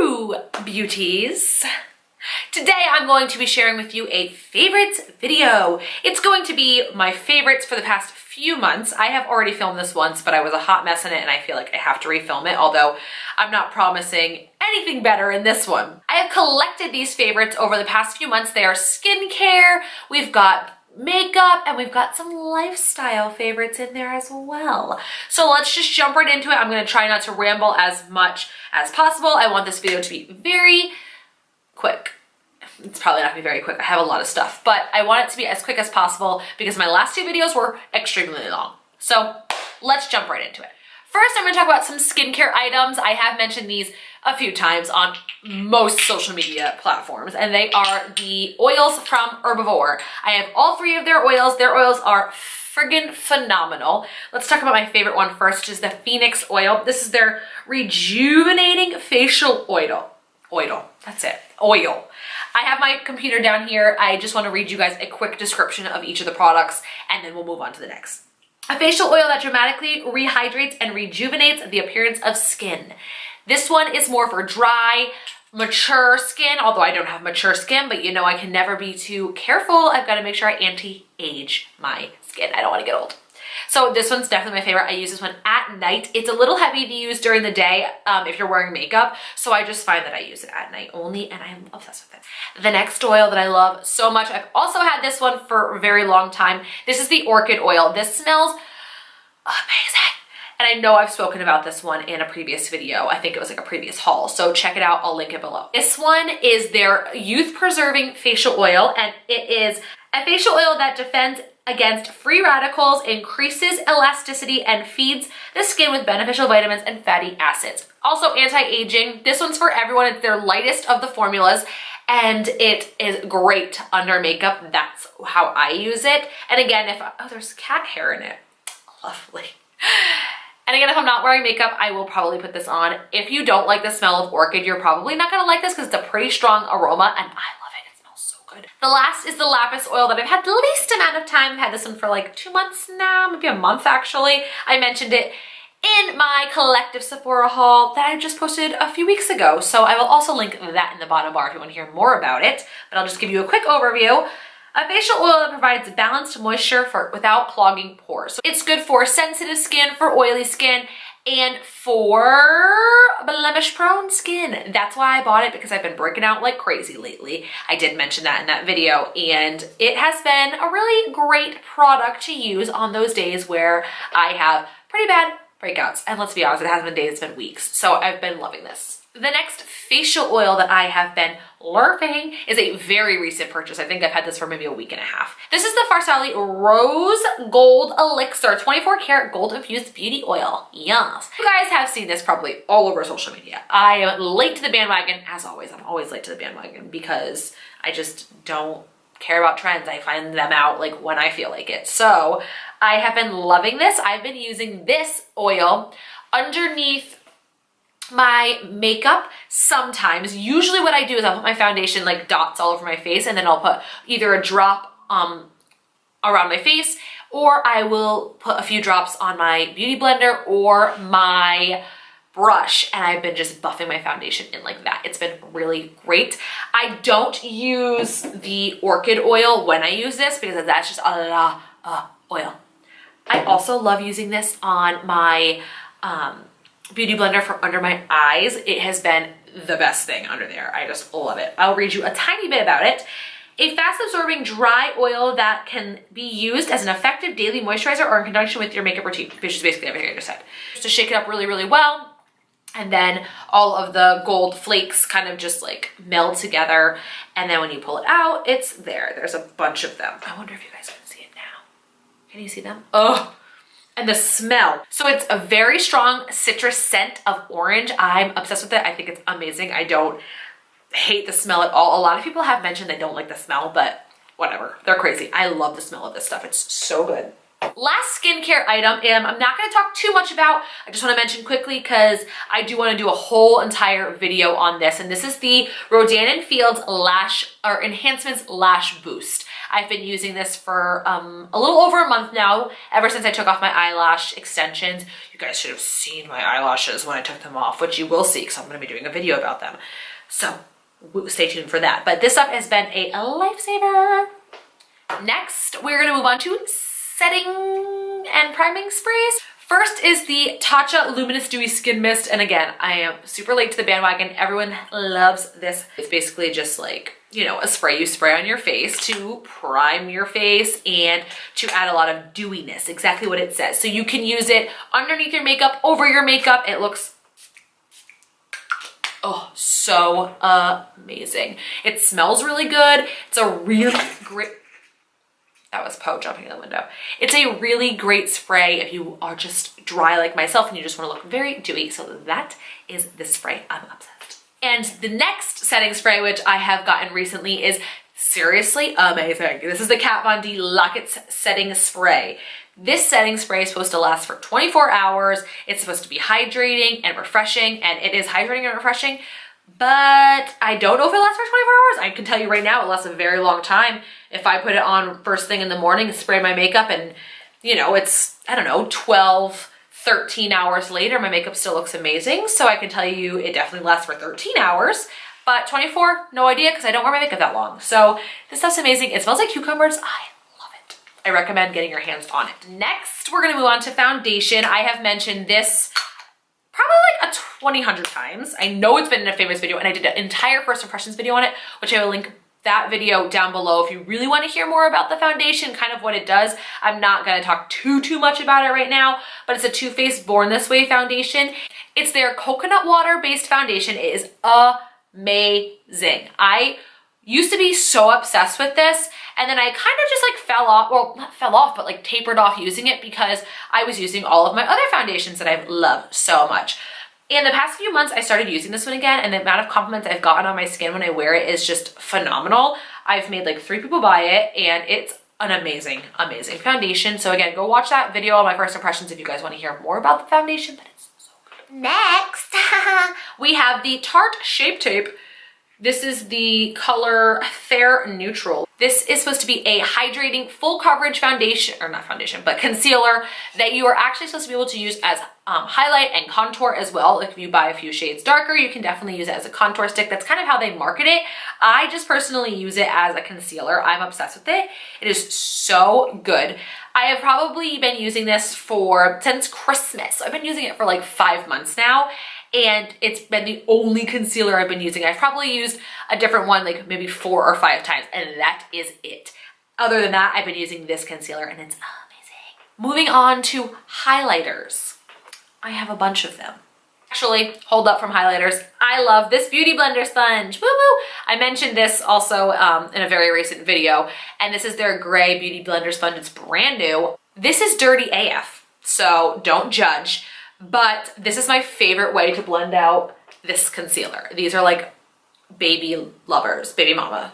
Hello, beauties. Today I'm going to be sharing with you a favorites video. It's going to be my favorites for the past few months. I have already filmed this once, but I was a hot mess in it and I feel like I have to refilm it, although I'm not promising anything better in this one. I have collected these favorites over the past few months. They are skincare, we've got makeup, and we've got some lifestyle favorites in there as well. So let's just jump right into it. I'm gonna try not to ramble as much as possible. I want this video to be very quick. It's probably not gonna be very quick. I have a lot of stuff, but I want it to be as quick as possible because my last two videos were extremely long. So let's jump right into it. First, I'm gonna talk about some skincare items. I have mentioned these a few times on most social media platforms, and they are the oils from Herbivore. I have all three of their oils. Their oils are friggin' phenomenal. Let's talk about my favorite one first, which is the Phoenix oil. This is their rejuvenating facial oil. That's it, oil. I have my computer down here. I just want to read you guys a quick description of each of the products, and then we'll move on to the next. A facial oil that dramatically rehydrates and rejuvenates the appearance of skin. This one is more for dry, mature skin, although I don't have mature skin, but you know I can never be too careful. I've got to make sure I anti-age my skin. I don't want to get old. So this one's definitely my favorite. I use this one at night. It's a little heavy to use during the day if you're wearing makeup, so I just find that I use it at night only, and I'm obsessed with it. The next oil that I love so much, I've also had this one for a very long time. This is the Orchid oil. This smells amazing. And I know I've spoken about this one in a previous video. I think it was like a previous haul, so check it out. I'll link it below. This one is their youth preserving facial oil, and it is a facial oil that defends against free radicals, increases elasticity, and feeds the skin with beneficial vitamins and fatty acids. Also anti-aging. This one's for everyone. It's their lightest of the formulas, and it is great under makeup. That's how I use it. And again, oh, there's cat hair in it. Lovely. And again, if I'm not wearing makeup, I will probably put this on. If you don't like the smell of Orchid, you're probably not gonna like this because it's a pretty strong aroma, and I love it. It smells so good. The last is the Lapis oil that I've had the least amount of time. I've had this one for like 2 months now, maybe a month actually. I mentioned it in my collective Sephora haul that I just posted a few weeks ago. So I will also link that in the bottom bar if you want to hear more about it, but I'll just give you a quick overview. A facial oil that provides balanced moisture without clogging pores. So it's good for sensitive skin, for oily skin, and for blemish prone skin. That's why I bought it, because I've been breaking out like crazy lately. I did mention that in that video, and it has been a really great product to use on those days where I have pretty bad breakouts. And let's be honest, it hasn't been days, it's been weeks. So I've been loving this. The next facial oil that I have been lurking is a very recent purchase. I think I've had this for maybe a week and a half. This is the Farsali Rose Gold Elixir 24 karat gold infused beauty oil. Yes. You guys have seen this probably all over social media. I am late to the bandwagon, as always. I'm always late to the bandwagon because I just don't care about trends. I find them out like when I feel like it. So I have been loving this. I've been using this oil underneath my makeup sometimes. Usually what I do is I'll put my foundation like dots all over my face, and then I'll put either a drop around my face, or I will put a few drops on my beauty blender or my brush, and I've been just buffing my foundation in like that. It's been really great. I don't use the Orchid oil when I use this because that's just a lot of oil. I also love using this on my beauty blender for under my eyes. It has been the best thing under there. I just love it. I'll read you a tiny bit about it. A fast absorbing dry oil that can be used as an effective daily moisturizer or in conjunction with your makeup routine, which is basically everything I just said. Just to shake it up really, really well. And then all of the gold flakes kind of just like meld together. And then when you pull it out, it's there. There's a bunch of them. I wonder if you guys can see it now. Can you see them? Oh. And the smell. So it's a very strong citrus scent of orange. I'm obsessed with it. I think it's amazing. I don't hate the smell at all. A lot of people have mentioned they don't like the smell, but whatever. They're crazy. I love the smell of this stuff. It's so good. Last skincare item, I'm not going to talk too much about. I just want to mention quickly because I do want to do a whole entire video on this. And this is the Rodan & Fields Lash or Enhancements Lash Boost. I've been using this for a little over a month now, ever since I took off my eyelash extensions. You guys should have seen my eyelashes when I took them off, which you will see because I'm going to be doing a video about them. So stay tuned for that. But this stuff has been a lifesaver. Next, we're going to move on to setting and priming sprays. First is the Tatcha Luminous Dewy Skin Mist. And again, I am super late to the bandwagon. Everyone loves this. It's basically just like, you know, a spray you spray on your face to prime your face and to add a lot of dewiness, exactly what it says. So you can use it underneath your makeup, over your makeup. It looks, oh, so amazing. It smells really good. It's a really great, that was Poe jumping in the window. It's a really great spray if you are just dry like myself and you just want to look very dewy. So that is this spray. I'm obsessed. And the next setting spray, which I have gotten recently, is seriously amazing. This is the Kat Von D Lock It Setting Spray. This setting spray is supposed to last for 24 hours. It's supposed to be hydrating and refreshing, and it is hydrating and refreshing, but I don't know if it lasts for 24 hours. I can tell you right now, it lasts a very long time. If I put it on first thing in the morning and spray my makeup and, you know, it's, I don't know, 12, 13 hours later, my makeup still looks amazing. So I can tell you it definitely lasts for 13 hours, but 24, no idea, because I don't wear my makeup that long. So this stuff's amazing. It smells like cucumbers. I love it. I recommend getting your hands on it. Next, we're gonna move on to foundation. I have mentioned this probably like 200 times. I know it's been in a famous video, and I did an entire first impressions video on it, which I will link that video down below if you really want to hear more about the foundation, kind of what it does. I'm not going to talk too much about it right now, but it's a Too Faced Born This Way foundation. It's their coconut water based foundation. It is amazing. I used to be so obsessed with this, and then I kind of just like fell off, well, not fell off, but like tapered off using it because I was using all of my other foundations that I've loved so much. In the past few months, I started using this one again, and the amount of compliments I've gotten on my skin when I wear it is just phenomenal. I've made like 3 people buy it, and it's an amazing, amazing foundation. So again, go watch that video on my first impressions if you guys want to hear more about the foundation, but it's so good. Next, we have the Tarte Shape Tape. This is the color Fair Neutral. This is supposed to be a hydrating full coverage foundation, or not foundation, but concealer that you are actually supposed to be able to use as highlight and contour as well. Like if you buy a few shades darker, you can definitely use it as a contour stick. That's kind of how they market it. I just personally use it as a concealer. I'm obsessed with it. It is so good. I have probably been using this since Christmas. So I've been using it for like 5 months now, and it's been the only concealer I've been using. I've probably used a different one like maybe 4 or 5 times, and that is it. Other than that, I've been using this concealer, and it's amazing. Moving on to highlighters. I have a bunch of them. Actually, hold up from highlighters. I love this Beauty Blender sponge. Woo woo! I mentioned this also in a very recent video, and this is their gray Beauty Blender sponge. It's brand new. This is dirty AF, so don't judge, but this is my favorite way to blend out this concealer. These are like baby lovers, baby mama,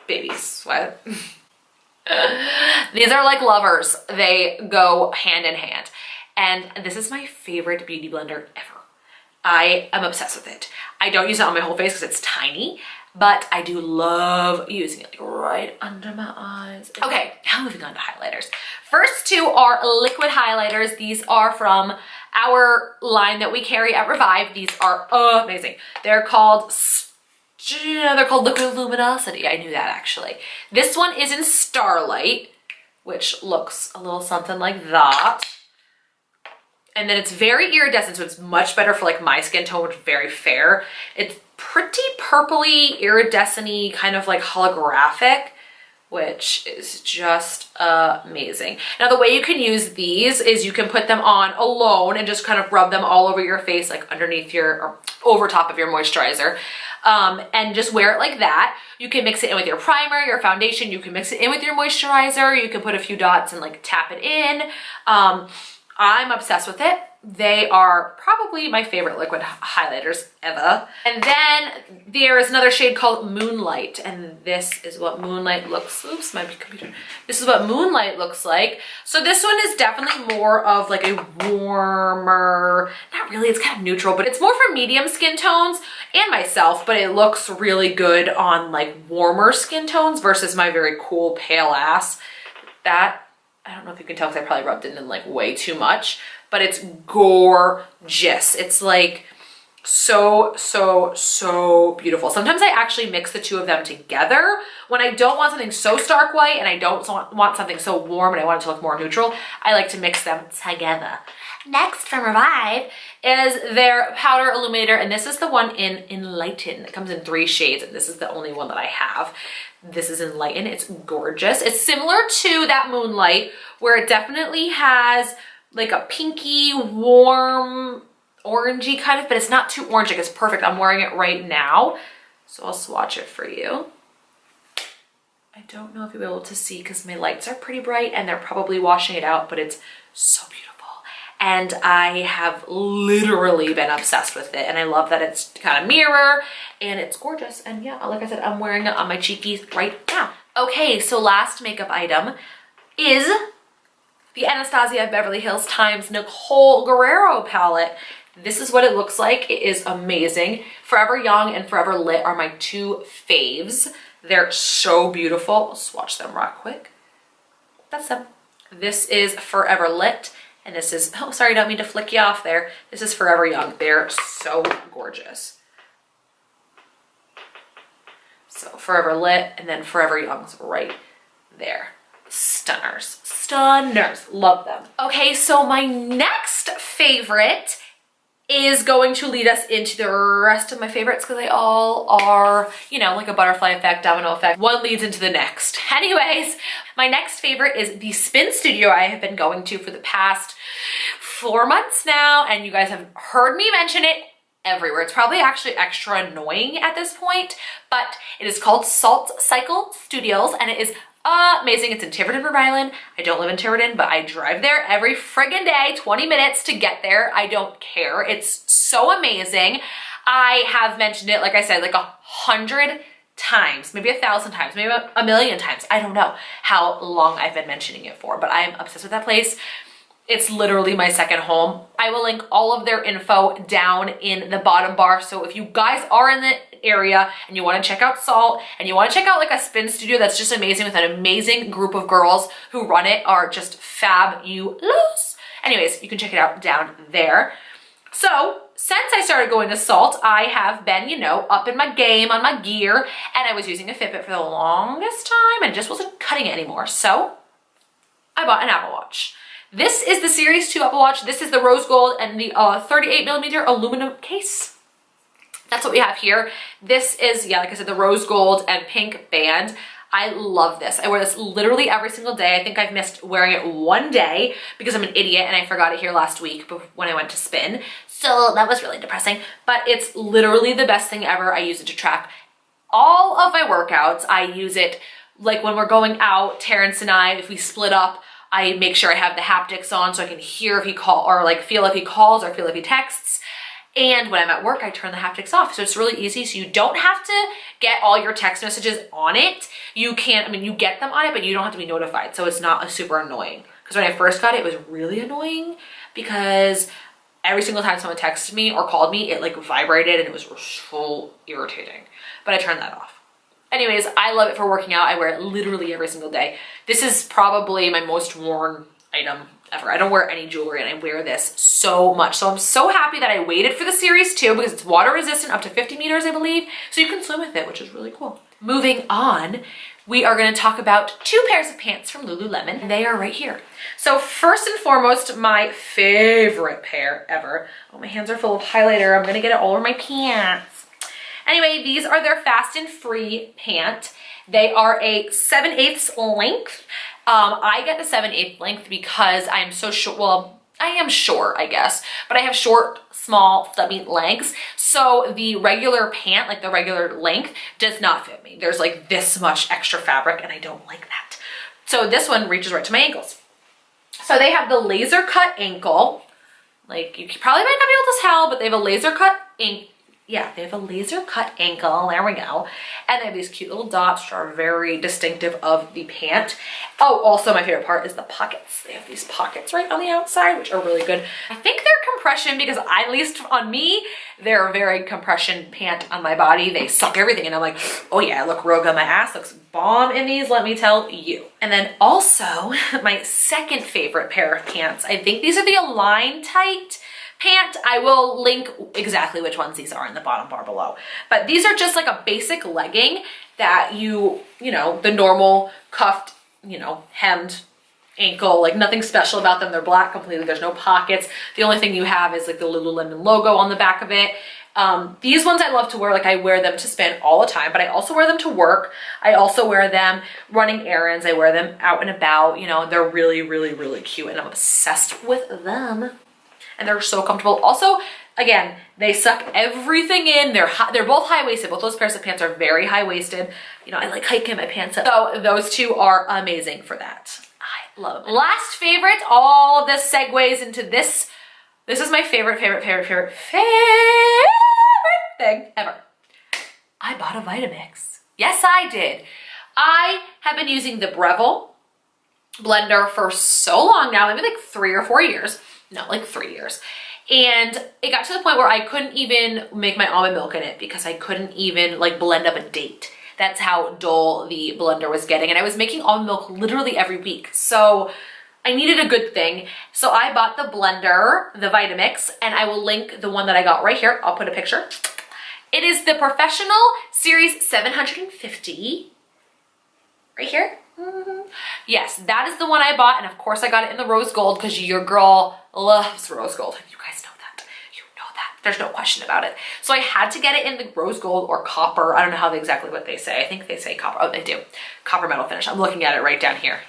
babies, what? These are like lovers. They go hand in hand. And this is my favorite beauty blender ever. I am obsessed with it. I don't use it on my whole face because it's tiny, but I do love using it like right under my eyes. Okay, now moving on to highlighters. First 2 are liquid highlighters. These are from our line that we carry at Revive. These are amazing. They're called Liquid Luminosity. I knew that actually. This one is in Starlight, which looks a little something like that. And then it's very iridescent, so it's much better for like my skin tone, which is very fair. It's pretty purpley, iridescent-y, kind of like holographic, which is just amazing. Now the way you can use these is you can put them on alone and just kind of rub them all over your face, like underneath your, or over top of your moisturizer. And just wear it like that. You can mix it in with your primer, your foundation. You can mix it in with your moisturizer. You can put a few dots and like tap it in. I'm obsessed with it. They are probably my favorite liquid highlighters ever. And then there is another shade called Moonlight, and this is what Moonlight looks, oops, my computer. This is what Moonlight looks like. So this one is definitely more of like a warmer, not really, it's kind of neutral, but it's more for medium skin tones and myself, but it looks really good on like warmer skin tones versus my very cool pale ass. That, I don't know if you can tell because I probably rubbed it in like way too much, but it's gorgeous. It's like so beautiful. Sometimes I actually mix the two of them together when I don't want something so stark white and I don't want something so warm and I want it to look more neutral. I like to mix them together. Next from Revive is their powder illuminator, and this is the one in Enlighten. It comes in 3 shades, and this is the only one that I have. This is Enlighten. It's gorgeous. It's similar to that Moonlight, where it definitely has like a pinky, warm, orangey kind of, but it's not too orange. Like, it's perfect. I'm wearing it right now, so I'll swatch it for you. I don't know if you'll be able to see because my lights are pretty bright and they're probably washing it out, but it's so beautiful. And I have literally been obsessed with it, and I love that it's kind of mirror and it's gorgeous. And yeah, like I said, I'm wearing it on my cheekies right now. Okay, so last makeup item is the Anastasia Beverly Hills times Nicole Guerrero palette. This is what it looks like. It is amazing. Forever Young and Forever Lit are my 2 faves. They're so beautiful. I'll swatch them real quick. That's them. This is Forever Lit. And this is, oh, sorry, don't mean to flick you off there. This is Forever Young. They're so gorgeous. So Forever Lit and then Forever Young's right there. Stunners. Stunners. Love them. Okay, so my next favorite is going to lead us into the rest of my favorites because they all are, you know, like a butterfly effect, domino effect. One leads into the next. Anyways, my next favorite is the spin studio I have been going to for the past 4 months now, and you guys have heard me mention it everywhere. It's probably actually extra annoying at this point, but it is called Saltcyclestudio, and it is amazing. It's in Tiverton, Rhode Island. I don't live in Tiverton, but I drive there every friggin' day, 20 minutes to get there. I don't care. It's so amazing. I have mentioned it, like I said, like 100 times, maybe 1,000 times, maybe a million times. I don't know how long I've been mentioning it for, but I'm obsessed with that place. It's literally my second home. I will link all of their info down in the bottom bar. So if you guys are in the area and you want to check out Salt and you want to check out like a spin studio that's just amazing with an amazing group of girls who run it, are just fabulous. Anyways, you can check it out down there. So since I started going to Salt, I have been, you know, up in my game on my gear, and I was using a Fitbit for the longest time and just wasn't cutting it anymore. So I bought an Apple Watch. This is the Series 2 Apple Watch. This is the rose gold and the 38mm aluminum case. That's what we have here. This is, yeah, like I said, the rose gold and pink band. I love this. I wear this literally every single day. I think I've missed wearing it 1 day because I'm an idiot and I forgot it here last week when I went to spin. So that was really depressing, but it's literally the best thing ever. I use it to track all of my workouts. I use it like when we're going out, Terrence and I, if we split up, I make sure I have the haptics on so I can hear if he calls, or like feel if he calls or feel if he texts. And when I'm at work, I turn the haptics off. So it's really easy. So you don't have to get all your text messages on it. You can't, I mean, you get them on it, but you don't have to be notified. So it's not super annoying. Because when I first got it, it was really annoying because every single time someone texted me or called me, it like vibrated and it was so irritating. But I turned that off. Anyways, I love it for working out. I wear it literally every single day. This is probably my most worn item ever. I don't wear any jewelry and I wear this so much. So I'm so happy that I waited for the Series 2 because it's water resistant up to 50 meters, I believe. So you can swim with it, which is really cool. Moving on, we are going to talk about 2 pairs of pants from Lululemon, and they are right here. So first and foremost, my favorite pair ever. Oh, my hands are full of highlighter. I'm going to get it all over my pants. Anyway, these are their Fast and Free pant. They are a 7/8 length. I get the 7/8 length because I'm so short. Well, I am short, I guess, but I have short, small, stubby legs. So the regular pant, like the regular length, does not fit me. There's like this much extra fabric and I don't like that. So this one reaches right to my ankles. So they have the laser cut ankle. Like, you probably might not be able to tell, but they have a laser cut ankle. Yeah, they have a laser cut ankle. There we go. And they have these cute little dots which are very distinctive of the pant. Oh, also my favorite part is the pockets. They have these pockets right on the outside, which are really good. I think they're compression because at least on me, they're a very compression pant on my body. They suck everything. And I'm like, oh yeah, I look real good. My ass looks bomb in these, let me tell you. And then also my second favorite pair of pants. I think these are the Align Tight pant. I will link exactly which ones these are in the bottom bar below. But these are just like a basic legging that you know, the normal cuffed, you know, hemmed ankle, like nothing special about them. They're black completely. There's no pockets. The only thing you have is like the Lululemon logo on the back of it. These ones I love to wear, like I wear them to spin all the time, but I also wear them to work. I also wear them running errands. I wear them out and about, you know, they're really, really, really cute and I'm obsessed with them. And they're so comfortable. Also, again, they suck everything in. They're both high-waisted. Both those pairs of pants are very high-waisted. You know, I like hiking my pants up. So those two are amazing for that. I love them. Last favorite, all of this segues into this. This is my favorite thing ever. I bought a Vitamix. Yes, I did. I have been using the Breville blender for so long now, maybe like 3 or 4 years. No, like 3 years. And it got to the point where I couldn't even make my almond milk in it because I couldn't even like blend up a date. That's how dull the blender was getting. And I was making almond milk literally every week. So I needed a good thing. So I bought the blender, the Vitamix, and I will link the one that I got right here. I'll put a picture. It is the Professional Series 750. Right here. Yes, that is the one I bought, and of course I got it in the rose gold because your girl loves rose gold. You guys know that. You know that. There's no question about it. So I had to get it in the rose gold or copper. I don't know how exactly what they say. I think they say copper. Oh, they do. Copper metal finish. I'm looking at it right down here.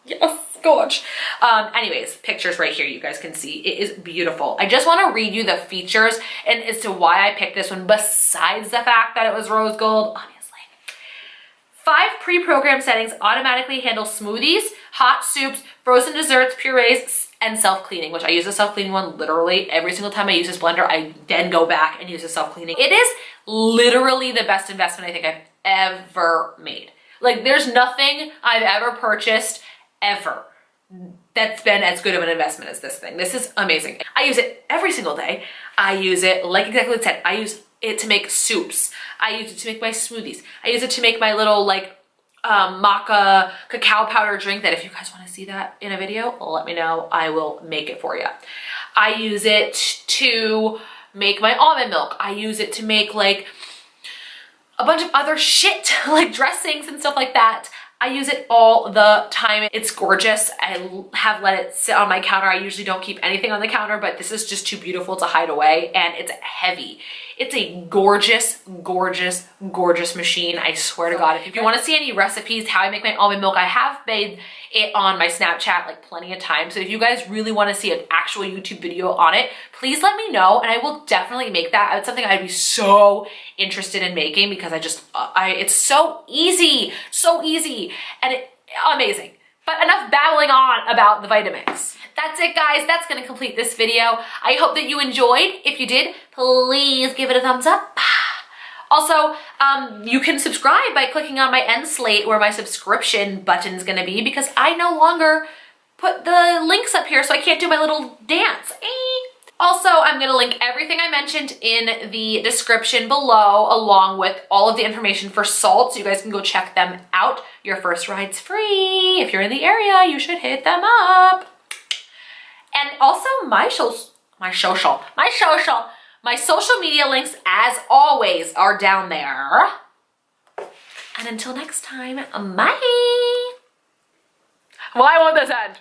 Yes, gorge. Anyways, pictures right here you guys can see. It is beautiful. I just want to read you the features and as to why I picked this one besides the fact that it was rose gold. 5 pre-programmed settings automatically handle smoothies, hot soups, frozen desserts, purees, and self-cleaning, which I use the self-cleaning one literally every single time I use this blender. I then go back and use the self-cleaning. It is literally the best investment I think I've ever made. Like there's nothing I've ever purchased ever that's been as good of an investment as this thing. This is amazing. I use it every single day. I use it like exactly what it said. I use it to make soups. I use it to make my smoothies. I use it to make my little like maca cacao powder drink that if you guys want to see that in a video, let me know. I will make it for you. I use it to make my almond milk. I use it to make like a bunch of other shit like dressings and stuff like that. I use it all the time. It's gorgeous. I have let it sit on my counter. I usually don't keep anything on the counter, but this is just too beautiful to hide away, and it's heavy. It's a gorgeous, gorgeous, gorgeous machine. I swear to God. If you want to see any recipes, how I make my almond milk, I have made it on my Snapchat like plenty of times. So if you guys really want to see an actual YouTube video on it, please let me know and I will definitely make that. It's something I'd be so interested in making because it's so easy, and amazing. But enough babbling on about the Vitamix. That's it, guys. That's gonna complete this video. I hope that you enjoyed. If you did, please give it a thumbs up. Also, you can subscribe by clicking on my end slate where my subscription button is gonna be because I no longer put the links up here so I can't do my little dance. Also, I'm gonna link everything I mentioned in the description below along with all of the information for Salt so you guys can go check them out. Your first ride's free. If you're in the area, you should hit them up. And also my social media links, as always, are down there. And until next time, bye. Why won't this end?